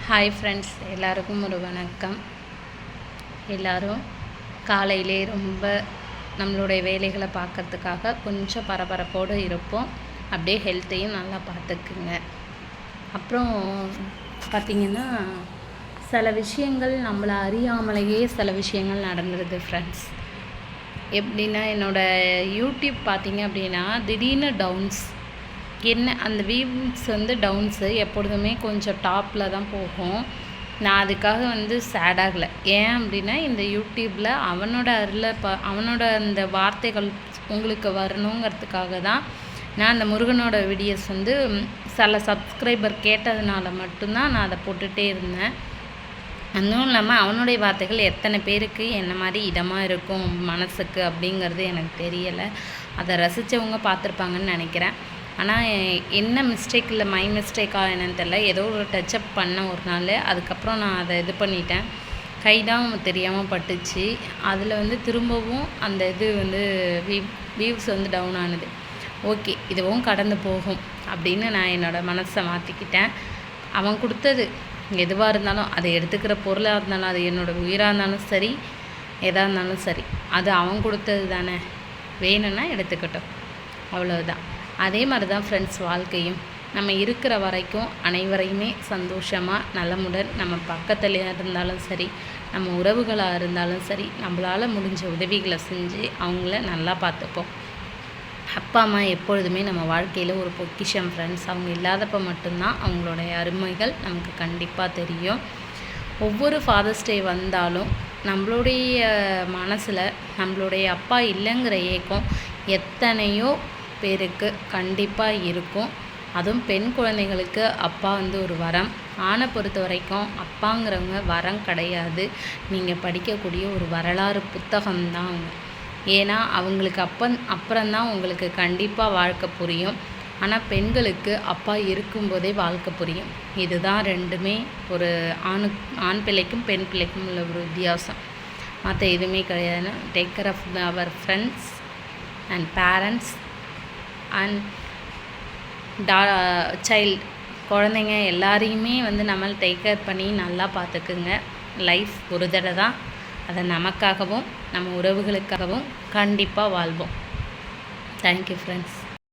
Hi friends, எல்லாருக்கும் ஒரு வணக்கம். எல்லோரும் காலையிலே ரொம்ப நம்மளுடைய வேலைகளை பார்க்கறதுக்காக கொஞ்சம் பரபரப்போடு இருப்போம். அப்படியே ஹெல்த்தையும் நல்லா பார்த்துக்குங்க. அப்புறம் பார்த்திங்கன்னா, சில விஷயங்கள் நம்மளை அறியாமலேயே சில விஷயங்கள் நடந்துடுது ஃப்ரெண்ட்ஸ். எப்படின்னா, என்னோடய யூடியூப் பார்த்திங்க அப்படின்னா திடீர்னு டவுன்ஸ் என்ன அந்த வியூஸ் டவுன்ஸு எப்பொழுதுமே கொஞ்சம் டாப்பில் தான் போகும். நான் அதுக்காக சேட் ஆகலை. ஏன் அப்படின்னா, இந்த யூடியூப்பில் அவனோட அந்த வார்த்தைகள் உங்களுக்கு வரணுங்கிறதுக்காக தான் நான் அந்த முருகனோட வீடியோஸ் சில சப்ஸ்கிரைபர் கேட்டதுனால மட்டும்தான் நான் அதை போட்டுகிட்டே இருந்தேன். அதுவும் இல்லாமல் அவனுடைய வார்த்தைகள் எத்தனை பேருக்கு என்ன மாதிரி இதமாக இருக்கும் மனசுக்கு அப்படிங்கிறது எனக்கு தெரியலை. அதை ரசித்தவங்க பார்த்துருப்பாங்கன்னு நினைக்கிறேன். ஆனால் என்ன மிஸ்டேக் இல்லை, மை மிஸ்டேக்காக என்னன்னு தெரில, ஏதோ ஒரு டச்சப் பண்ண ஒரு நாள். அதுக்கப்புறம் நான் அதை இது பண்ணிட்டேன். கை தான் தெரியாமல் பட்டுச்சு. அதில் திரும்பவும் அந்த இது வியூஸ் டவுன் ஆனது. ஓகே, இதுவும் கடந்து போகும் அப்படின்னு நான் என்னோடய மனசை மாற்றிக்கிட்டேன். அவன் கொடுத்தது எதுவாக இருந்தாலும், அதை எடுத்துக்கிற பொருளாக இருந்தாலும், அது என்னோடய உயிராக இருந்தாலும் சரி, எதாக இருந்தாலும் சரி, அது அவன் கொடுத்தது தானே, வேணும்னா எடுத்துக்கிட்டோம், அவ்வளோதான். அதே மாதிரி தான் ஃப்ரெண்ட்ஸ் வாழ்க்கையும். நம்ம இருக்கிற வரைக்கும் அனைவரையுமே சந்தோஷமாக நலமுடன் நம்ம பக்கத்தில் இருந்தாலும் சரி, நம்ம உறவுகளாக இருந்தாலும் சரி, நம்மளால் முடிஞ்ச உதவிகளை செஞ்சு அவங்கள நல்லா பார்த்துப்போம். அப்பா அம்மா எப்பொழுதுமே நம்ம வாழ்க்கையில் ஒரு பொக்கிஷம் ஃப்ரெண்ட்ஸ். அவங்க இல்லாதப்போ மட்டும்தான் அவங்களுடைய அருமைகள் நமக்கு கண்டிப்பாக தெரியும். ஒவ்வொரு ஃபாதர்ஸ் டே வந்தாலும் நம்மளுடைய மனசில் நம்மளுடைய அப்பா இல்லைங்கிற ஏக்கம் எத்தனையோ பேருக்கு கண்டிப்பாக இருக்கும். அதுவும் பெண் குழந்தைகளுக்கு அப்பா ஒரு வரம். ஆணை பொறுத்த வரைக்கும் அப்பாங்கிறவங்க வரம் கிடையாது. நீங்கள் படிக்கக்கூடிய ஒரு வரலாறு புத்தகம்தான் அவங்க. ஏன்னா அவங்களுக்கு அப்புறம்தான் உங்களுக்கு கண்டிப்பாக வாழ்க்கை புரியும். ஆனால் பெண்களுக்கு அப்பா இருக்கும்போதே வாழ்க்கை புரியும். இதுதான் ரெண்டுமே ஒரு ஆண் பிள்ளைக்கும் பெண் பிள்ளைக்கும் உள்ள ஒரு வித்தியாசம். மற்ற எதுவுமே கிடையாது. Take care of our friends and parents and child. குழந்தைங்க எல்லாரையுமே நம்ம டேக் கேர் பண்ணி நல்லா பார்த்துக்குங்க. லைஃப் ஒரு தடவை தான். அதை நமக்காகவும் நம்ம உறவுகளுக்காகவும் கண்டிப்பாக வாழ்வோம். Thank you friends.